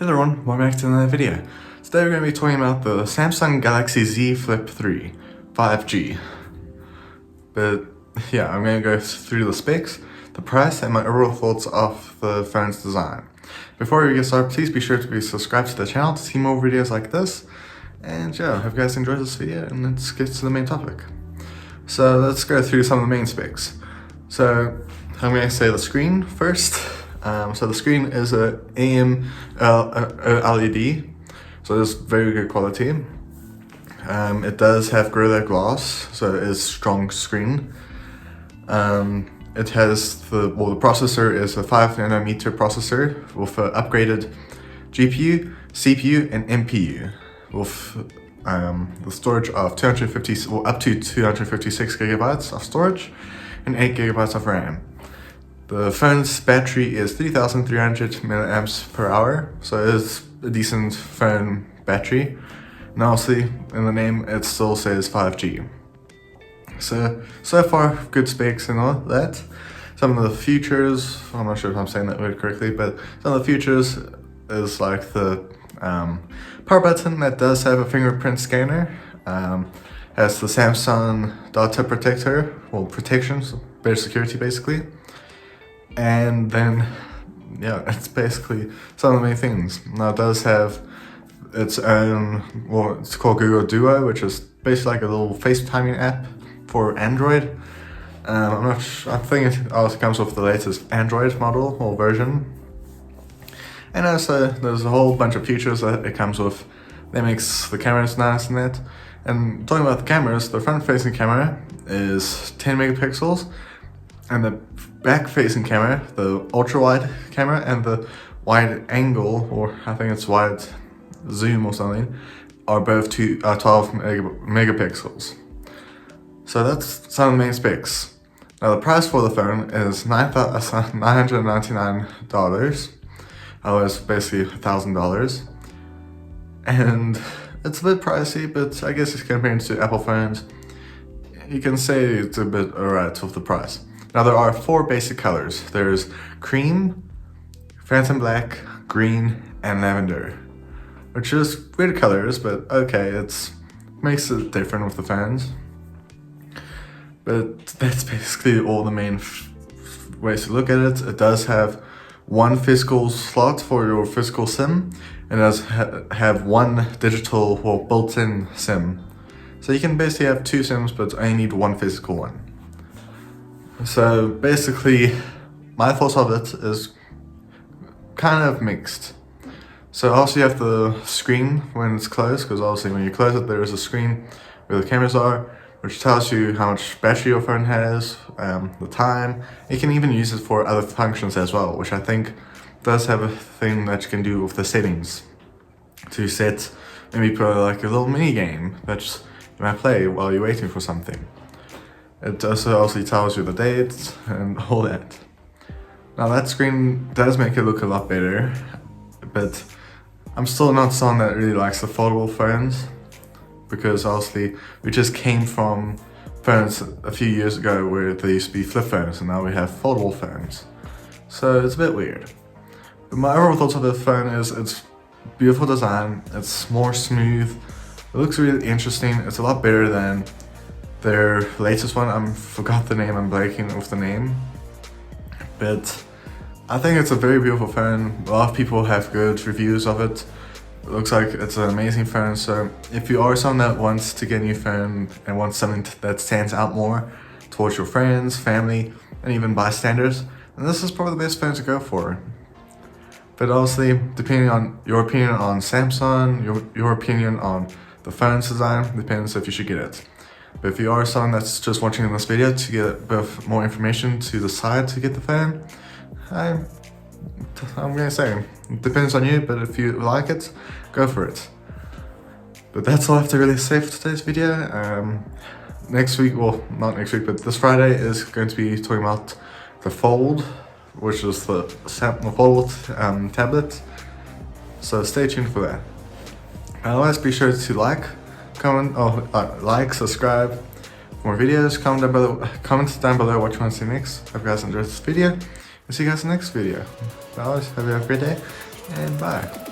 Hello everyone, welcome back to another video. Today we're going to be talking about the Samsung Galaxy Z Flip 3 5G. But yeah, I'm going to go through the specs, the price, and my overall thoughts of the phone's design. Before we get started, please be sure to be subscribed to the channel to see more videos like this. And yeah, I hope you guys enjoyed this video, and let's get to the main topic. So let's go through some of the main specs. So I'm going to say the screen first. So the screen is a AMOLED, so it's very good quality. It does have Gorilla Glass, so it is strong screen. It has the processor is a 5nm processor with an upgraded GPU, CPU, and NPU with the storage of up to 256 gigabytes of storage and 8 gigabytes of RAM. The phone's battery is 3,300 milliamps per hour, so it's a decent phone battery. And obviously, in the name, it still says 5G. So far, good specs and all that. Some of the features, I'm not sure if I'm saying that word correctly, but some of the features is like the power button that does have a fingerprint scanner, has the Samsung data protector, protections, better security basically. And then, yeah, it's basically some of the main things. Now it does have its own, it's called Google Duo, which is basically like a little FaceTiming app for Android. I'm not sure, I think it also comes with the latest Android model or version. And also, there's a whole bunch of features that it comes with that makes the cameras nice and that. And talking about the cameras, the front-facing camera is 10 megapixels, and the back-facing camera, the ultra-wide camera, and the wide angle, or I think it's wide zoom or something, are both 12 megapixels. So that's some of the main specs. Now the price for the phone is $999. It's basically $1,000. And it's a bit pricey, but I guess if comparing to Apple phones, you can say it's a bit alright with the price. Now there are 4 basic colors. There's cream, phantom black, green, and lavender, which is weird colors, but okay, it makes it different with the phones. But that's basically all the main ways to look at it. It does have one physical slot for your physical SIM, and it does have one digital or built-in SIM. So you can basically have 2 SIMs, but only need one physical one. So basically, my thoughts of it is kind of mixed. So also you have the screen when it's closed, because obviously when you close it, there is a screen where the cameras are, which tells you how much battery your phone has, the time. You can even use it for other functions as well, which I think does have a thing that you can do with the settings to set, maybe put like a little mini game that you might play while you're waiting for something. It also obviously tells you the dates and all that. Now that screen does make it look a lot better, but I'm still not someone that really likes the foldable phones, because obviously we just came from phones a few years ago where they used to be flip phones, and now we have foldable phones. So it's a bit weird. But my overall thoughts of the phone is it's beautiful design, it's more smooth, it looks really interesting, it's a lot better than their latest one. I forgot the name, I'm blanking with the name. But I think it's a very beautiful phone. A lot of people have good reviews of it. It looks like it's an amazing phone. So if you are someone that wants to get a new phone and wants something that stands out more towards your friends, family, and even bystanders, then this is probably the best phone to go for. But obviously, depending on your opinion on Samsung, your opinion on the phone's design, depends if you should get it. But if you are someone that's just watching this video to get a bit of more information to decide to get the phone, I'm gonna say, it depends on you, but if you like it, go for it. But that's all I have to really say for today's video. Next week, well, not next week, but this Friday is going to be talking about the Fold, which is the Fold tablet. So stay tuned for that. Otherwise, be sure to like, comment, subscribe for more videos. Comment down below what you want to see next. Hope you guys enjoyed this video. See you guys in the next video. As always, have a great day, and bye.